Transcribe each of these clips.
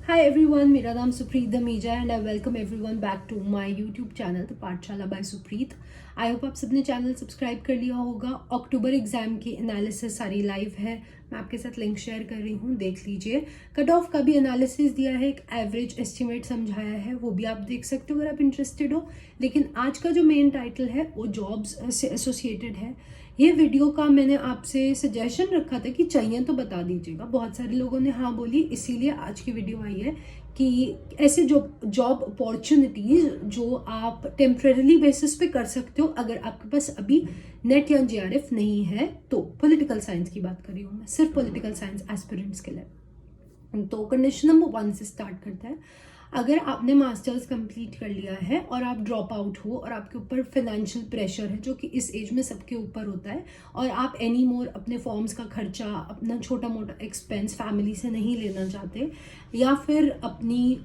Hi everyone, मेरा नाम Supreet Dhamija and I welcome everyone back to my YouTube channel the Pathshala by Supreet. I hope आप सबने channel subscribe कर लिया होगा। अक्टूबर एग्जाम की एनालिसिस सारी लाइव है, मैं आपके साथ लिंक शेयर कर रही हूँ, देख लीजिए। कट ऑफ का भी एनालिसिस दिया है, एक एवरेज एस्टिमेट समझाया है, वो भी आप देख सकते हो अगर आप इंटरेस्टेड हो। लेकिन आज का जो मेन टाइटल है वो जॉब्स से एसोसिएटेड है। ये वीडियो का मैंने आपसे सजेशन रखा था कि चाहिए तो बता दीजिएगा, बहुत सारे लोगों ने हाँ बोली, इसीलिए आज की वीडियो आई है कि ऐसे जो जॉब अपॉर्चुनिटीज जो आप टेम्परेरी बेसिस पे कर सकते हो अगर आपके पास अभी नेट या जेआरएफ नहीं है तो। पॉलिटिकल साइंस की बात कर रही हूँ मैं, सिर्फ पॉलिटिकल साइंस एस्पिरेंट्स के लिए। तो कंडीशन नंबर 1 से स्टार्ट करते हैं। अगर आपने मास्टर्स कंप्लीट कर लिया है और आप ड्रॉप आउट हो और आपके ऊपर फाइनेंशियल प्रेशर है, जो कि इस एज में सबके ऊपर होता है, और आप एनी मोर अपने फॉर्म्स का खर्चा, अपना छोटा मोटा एक्सपेंस फैमिली से नहीं लेना चाहते, या फिर अपनी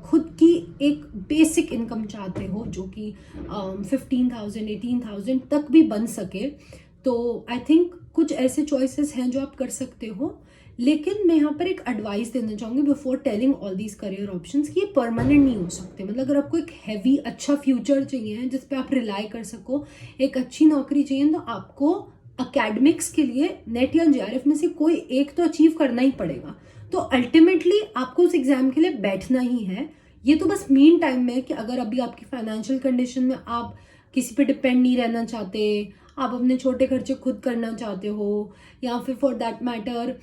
खुद की एक बेसिक इनकम चाहते हो जो कि 15,000 18,000 तक भी बन सके, तो आई थिंक कुछ ऐसे चॉइसेस हैं जो आप कर सकते हो। लेकिन मैं यहाँ पर एक एडवाइस देना चाहूँगी before telling all these career options कि ये परमानेंट नहीं हो सकते। मतलब अगर आपको एक हैवी अच्छा फ्यूचर चाहिए जिस पे आप रिलाई कर सको, एक अच्छी नौकरी चाहिए, तो आपको अकेडमिक्स के लिए नेट या जेआरएफ में से कोई एक तो अचीव करना ही पड़ेगा। तो अल्टीमेटली आपको उस एग्जाम के लिए बैठना ही है। ये तो बस मीन टाइम में कि अगर अभी आपकी फाइनेंशियल कंडीशन में आप किसी पे डिपेंड नहीं रहना चाहते, आप अपने छोटे खर्चे खुद करना चाहते हो, या फिर फॉर दैट मैटर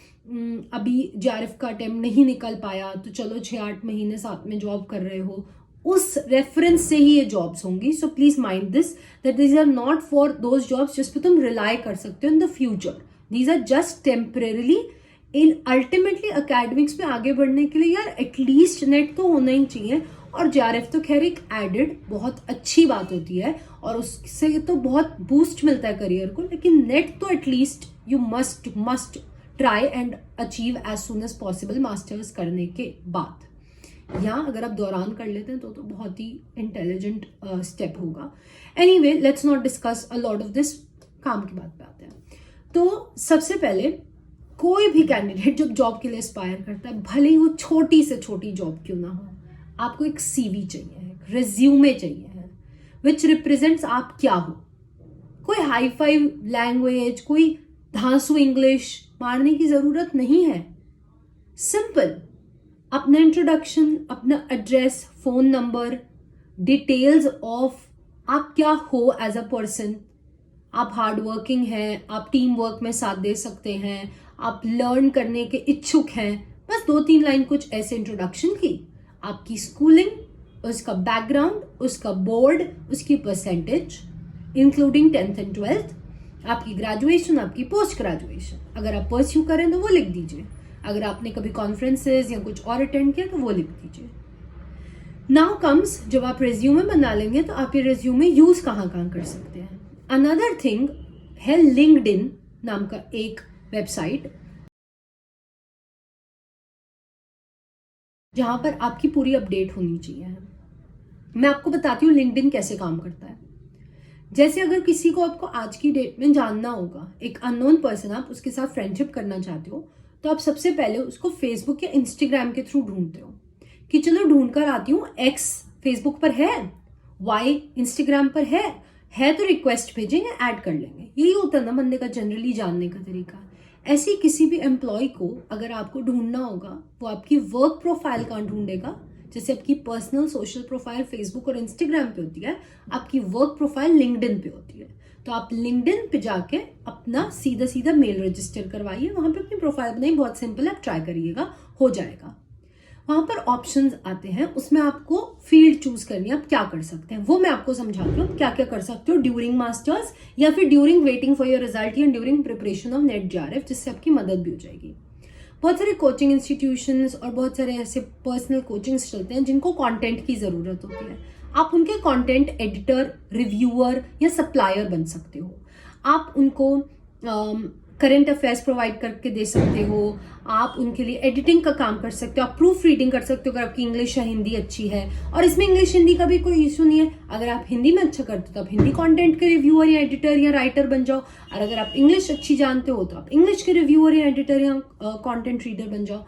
अभी जेआरएफ का अटेम्प्ट नहीं निकल पाया तो चलो 6-8 महीने साथ में जॉब कर रहे हो, उस रेफरेंस से ही ये जॉब्स होंगी। So please mind this that these are not for those jobs जिस पे तुम रिलाई कर सकते हो in the future. These are just temporarily. In ultimately academics में आगे बढ़ने के लिए यार एटलीस्ट नेट तो होना ही चाहिए, और जेआरएफ तो खैर एक एडेड बहुत अच्छी बात होती है और उससे तो बहुत बूस्ट मिलता है करियर को, लेकिन नेट तो at least you must try and achieve as soon as possible masters करने के बाद। या अगर आप दौरान कर लेते हैं तो बहुत ही इंटेलिजेंट स्टेप होगा। Anyway, let's not discuss a lot of this, काम की बात पे आते हैं। तो सबसे पहले कोई भी कैंडिडेट जब जॉब के लिए एस्पायर करता है, भले ही वो छोटी से छोटी जॉब क्यों ना हो, आपको एक सीवी चाहिए, एक रेज्यूमे चाहिए है विच रिप्रेजेंट्स आप क्या हो। कोई हाई फाई लैंग्वेज, कोई धांसू इंग्लिश मारने की जरूरत नहीं है। सिंपल अपना इंट्रोडक्शन, अपना address, phone number, details of आप क्या हो एज अ पर्सन। आप हार्ड वर्किंग हैं, आप टीम वर्क में साथ दे सकते हैं, आप लर्न करने के इच्छुक हैं, बस 2-3 लाइन कुछ ऐसे इंट्रोडक्शन की। आपकी स्कूलिंग, उसका बैकग्राउंड, उसका बोर्ड, उसकी percentage including 10th and 12th, आपकी ग्रेजुएशन, आपकी पोस्ट ग्रेजुएशन अगर आप परस्यू करें तो वो लिख दीजिए। अगर आपने कभी कॉन्फ्रेंसेज या कुछ और अटेंड किया तो वो लिख दीजिए। नाउ कम्स, जब आप रेज्यूमे बना लेंगे तो आप ये रेज्यूमे यूज कहाँ कहाँ कर सकते हैं। अनदर थिंग है लिंक्डइन नाम का एक वेबसाइट, जहां पर आपकी पूरी अपडेट होनी चाहिए। मैं आपको बताती हूँ लिंक्डइन कैसे काम करता है। जैसे अगर किसी को आपको आज की डेट में जानना होगा, एक अननोन पर्सन, आप उसके साथ फ्रेंडशिप करना चाहते हो, तो आप सबसे पहले उसको फेसबुक या इंस्टाग्राम के थ्रू ढूंढते हो कि चलो ढूंढ कर आती हूँ, एक्स फेसबुक पर है, वाई इंस्टाग्राम पर है तो रिक्वेस्ट भेजेंगे, ऐड कर लेंगे। यही होता है ना बंदे का जनरली जानने का तरीका। ऐसे ही किसी भी एम्प्लॉय को अगर आपको ढूंढना होगा, वो आपकी वर्क प्रोफाइल कहाँ ढूंढेगा। जैसे आपकी पर्सनल सोशल प्रोफाइल फेसबुक और इंस्टाग्राम पे होती है, आपकी वर्क प्रोफाइल लिंक्डइन पे होती है। तो आप लिंक्डइन पे जाके अपना सीधा सीधा मेल रजिस्टर करवाइए, वहां पे अपनी प्रोफाइल बनाइए, बहुत सिंपल है, आप ट्राई करिएगा, हो जाएगा। वहां पर ऑप्शंस आते हैं, उसमें आपको फील्ड चूज करनी है, आप क्या कर सकते हैं वो मैं आपको समझाती हूँ, क्या क्या कर सकते हो ड्यूरिंग मास्टर्स या फिर during waiting for your result या during preparation of NET JRF, जिससे आपकी मदद भी हो जाएगी। बहुत सारे कोचिंग इंस्टीट्यूशंस और बहुत सारे ऐसे पर्सनल कोचिंग्स चलते हैं जिनको कंटेंट की ज़रूरत होती है। आप उनके कंटेंट एडिटर, रिव्यूअर या सप्लायर बन सकते हो। आप उनको करंट अफेयर्स प्रोवाइड करके दे सकते हो, आप उनके लिए एडिटिंग का काम कर सकते हो, आप प्रूफ रीडिंग कर सकते हो अगर आपकी इंग्लिश या हिंदी अच्छी है। और इसमें इंग्लिश हिंदी का भी कोई इशू नहीं है, अगर आप हिंदी में अच्छा करते हो तो आप हिंदी कंटेंट के रिव्यूअर या एडिटर या राइटर बन जाओ, और अगर आप इंग्लिश अच्छी जानते हो तो आप इंग्लिश के रिव्यूअर या एडिटर या कंटेंट रीडर बन जाओ।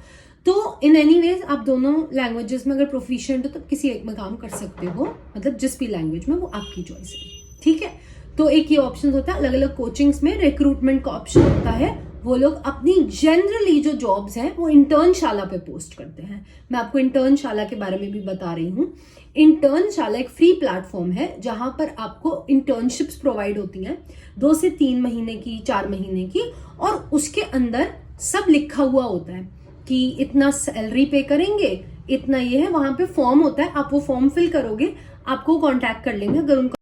तो इन एनी वेज आप दोनों लैंग्वेजेस में अगर प्रोफिशिएंट हो तो किसी एक में काम कर सकते हो, मतलब जिस भी लैंग्वेज में, वो आपकी चॉइस है, ठीक है। तो एक ये ऑप्शन होता है। अलग अलग कोचिंग्स में रिक्रूटमेंट का ऑप्शन होता है, वो लोग अपनी जनरली जो जॉब्स हैं वो इंटर्नशाला पे पोस्ट करते हैं। मैं आपको इंटर्नशाला के बारे में भी बता रही हूँ। इंटर्नशाला एक फ्री प्लेटफॉर्म है जहां पर आपको इंटर्नशिप्स प्रोवाइड होती हैं 2 से 3 महीने की, 4 महीने की, और उसके अंदर सब लिखा हुआ होता है कि इतना सैलरी पे करेंगे, इतना ये है। वहां पे फॉर्म होता है, आप वो फॉर्म फिल करोगे, आपको कांटेक्ट कर लेंगे अगर उनको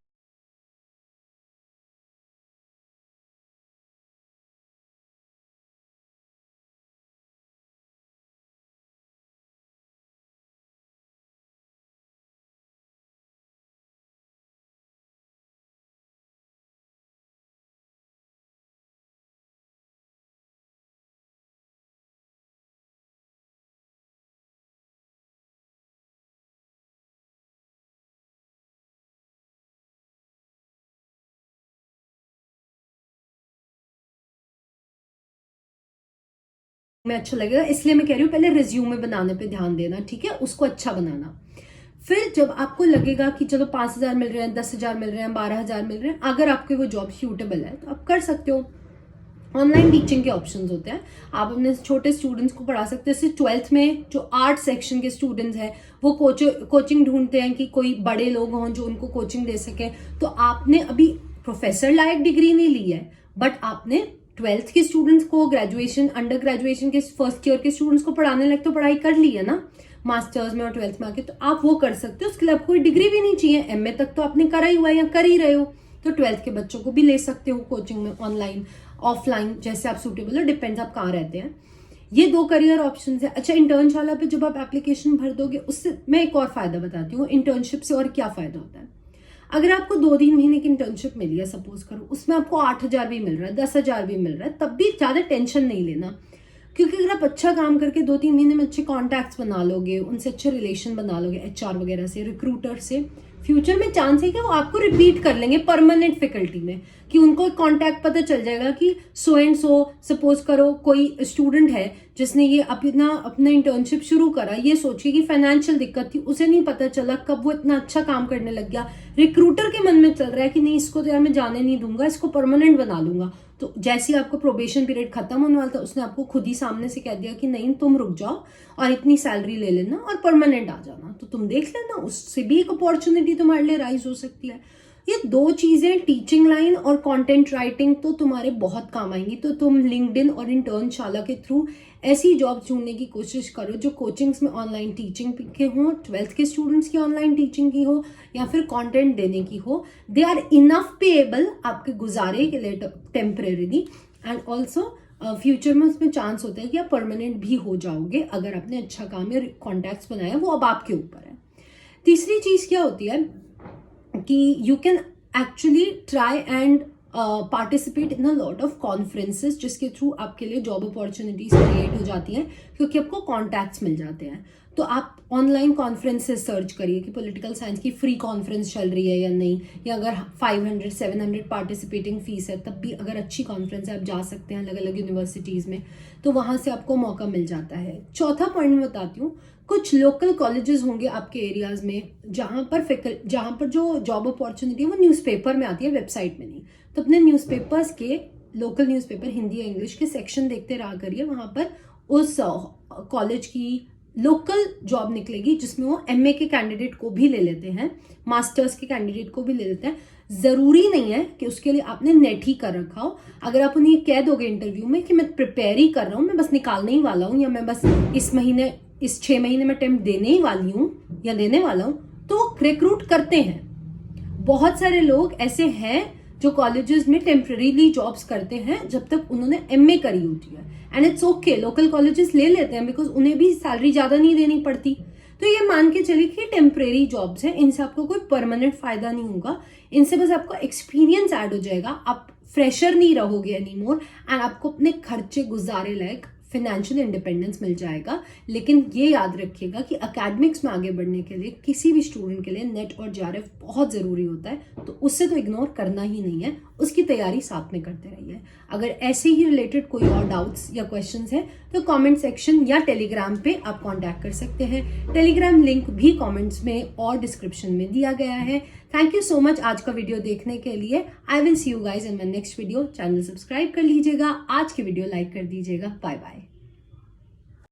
में अच्छा लगेगा। इसलिए मैं कह रही हूँ पहले रिज्यूमे बनाने पे ध्यान देना, ठीक है, उसको अच्छा बनाना। फिर जब आपको लगेगा कि चलो 5,000 मिल रहे हैं, 10,000 मिल रहे हैं, 12,000 मिल रहे हैं, अगर आपके वो जॉब सूटेबल है तो आप कर सकते हो। ऑनलाइन टीचिंग के ऑप्शंस होते हैं, आप अपने छोटे स्टूडेंट्स को पढ़ा सकते हैं। जैसे 12th में जो आर्ट सेक्शन के स्टूडेंट्स हैं वो कोचिंग ढूंढते हैं कि कोई बड़े लोग हों जो उनको कोचिंग दे सके। तो आपने अभी प्रोफेसर लायक डिग्री नहीं ली है, बट आपने 12th के स्टूडेंट्स को, ग्रेजुएशन, अंडर ग्रेजुएशन के फर्स्ट ईयर के स्टूडेंट्स को पढ़ाने लग तो पढ़ाई कर ली है ना मास्टर्स में और 12th में आके, तो आप वो कर सकते हो। उसके लिए आपको कोई डिग्री भी नहीं चाहिए, एमए तक तो आपने करा ही हुआ है या कर ही रहे हो, तो 12th के बच्चों को भी ले सकते हो कोचिंग में, ऑनलाइन ऑफलाइन, जैसे आप सूटेबल हो, डिपेंड्स आप कहाँ रहते हैं। ये 2 करियर ऑप्शन है। अच्छा, इंटर्नशाला पे जब आप एप्लीकेशन भर दोगे, उससे मैं एक और फायदा बताती हूँ इंटर्नशिप से और क्या फायदा होता है। अगर आपको 2-3 महीने की इंटर्नशिप मिली है, सपोज करो, उसमें आपको 8,000 भी मिल रहा है, 10,000 भी मिल रहा है, तब भी ज्यादा टेंशन नहीं लेना। क्योंकि अगर आप अच्छा काम करके 2-3 महीने में अच्छे कॉन्टैक्ट्स बना लोगे, उनसे अच्छे रिलेशन बना लोगे, एचआर वगैरह से, रिक्रूटर से, फ्यूचर में चांस है कि वो आपको रिपीट कर लेंगे परमानेंट फैकल्टी में, कि उनको कॉन्टैक्ट पता चल जाएगा कि सो एंड सो, सपोज करो कोई स्टूडेंट है जिसने ये अपना इंटर्नशिप शुरू करा, ये सोचिए कि फाइनेंशियल दिक्कत थी, उसे नहीं पता चला कब वो इतना अच्छा काम करने लग गया, रिक्रूटर के मन में चल रहा है कि नहीं, इसको तो यार मैं जाने नहीं दूंगा, इसको परमानेंट बना लूंगा। तो जैसे ही आपका प्रोबेशन पीरियड खत्म होने वाला था, उसने आपको खुद ही सामने से कह दिया कि नहीं, तुम रुक जाओ और इतनी सैलरी ले लेना और परमानेंट आ जाना, तो तुम देख लेना, उससे भी एक अपॉर्चुनिटी तुम्हारे लिए राइज हो सकती है। ये 2 चीजें, टीचिंग लाइन और कंटेंट राइटिंग, तो तुम्हारे बहुत काम आएंगी। तो तुम लिंक्डइन और इंटर्नशाला के थ्रू ऐसी जॉब ढूंढने की कोशिश करो जो कोचिंग्स में ऑनलाइन टीचिंग के हो, 12th के स्टूडेंट्स की ऑनलाइन टीचिंग की हो, या फिर कंटेंट देने की हो। दे आर इनफ पेएबल आपके गुजारे के लिए टेम्परेरी, एंड ऑल्सो फ्यूचर में उसमें चांस होता है कि आप परमानेंट भी हो जाओगे अगर आपने अच्छा काम या कॉन्टैक्ट्स बनाया, वो अब आपके ऊपर है। तीसरी चीज क्या होती है कि you can actually try and participate in a lot of conferences, जिसके थ्रू आपके लिए जॉब अपॉर्चुनिटीज क्रिएट हो जाती हैं क्योंकि आपको कॉन्टैक्ट्स मिल जाते हैं। तो आप ऑनलाइन कॉन्फ्रेंसेस सर्च करिए कि पॉलिटिकल साइंस की फ्री कॉन्फ्रेंस चल रही है या नहीं, या अगर 500-700 पार्टिसिपेटिंग फीस है, तब भी अगर अच्छी कॉन्फ्रेंस है आप जा सकते हैं अलग अलग यूनिवर्सिटीज़ में, तो वहाँ से आपको मौका मिल जाता है। चौथा पॉइंट मैं बताती हूँ, कुछ लोकल कॉलेजेस होंगे आपके एरियाज में जहाँ पर जो जॉब अपॉर्चुनिटी है वो न्यूज़पेपर में आती है, वेबसाइट में नहीं। तो अपने न्यूज़पेपर्स के, लोकल न्यूज़पेपर हिंदी या इंग्लिश के सेक्शन देखते रहा करिए, वहाँ पर उस कॉलेज की लोकल जॉब निकलेगी जिसमें वो एमए के कैंडिडेट को भी ले लेते हैं, मास्टर्स के कैंडिडेट को भी ले लेते हैं। जरूरी नहीं है कि उसके लिए आपने नेट ही कर रखा हो। अगर आप उन्हें कह दोगे इंटरव्यू में कि मैं प्रिपेयर ही कर रहा हूँ, मैं बस निकालने ही वाला हूँ, या मैं बस इस 6 महीने में अटेम्प्ट देने ही वाली हूँ या देने वाला हूँ, तो रिक्रूट करते हैं। बहुत सारे लोग ऐसे हैं जो कॉलेजेस में टेम्परेरीली जॉब्स करते हैं जब तक उन्होंने एमए करी होती है, and it's okay, local colleges ले लेते हैं बिकॉज उन्हें भी सैलरी ज्यादा नहीं देनी पड़ती। तो ये मान के चलिए कि टेम्परेरी जॉब्स हैं, इनसे आपको कोई परमानेंट फायदा नहीं होगा, इनसे बस आपको एक्सपीरियंस ऐड हो जाएगा, आप फ्रेशर नहीं रहोगे एनी मोर, एंड आपको अपने खर्चे गुजारे लायक फाइनेंशियल इंडिपेंडेंस मिल जाएगा। लेकिन ये याद रखिएगा कि एकेडमिक्स में आगे बढ़ने के लिए किसी भी स्टूडेंट के लिए नेट और जेआरएफ बहुत ज़रूरी होता है, तो उससे तो इग्नोर करना ही नहीं है, उसकी तैयारी साथ में करते रहिए। अगर ऐसे ही रिलेटेड कोई और डाउट्स या क्वेश्चंस हैं तो कमेंट सेक्शन या टेलीग्राम पे आप कांटेक्ट कर सकते हैं। टेलीग्राम लिंक भी कमेंट्स में और डिस्क्रिप्शन में दिया गया है। थैंक यू सो मच आज का वीडियो देखने के लिए। I will see you guys in my next video. Channel subscribe कर लीजिएगा, आज की वीडियो लाइक कर दीजिएगा। Bye bye.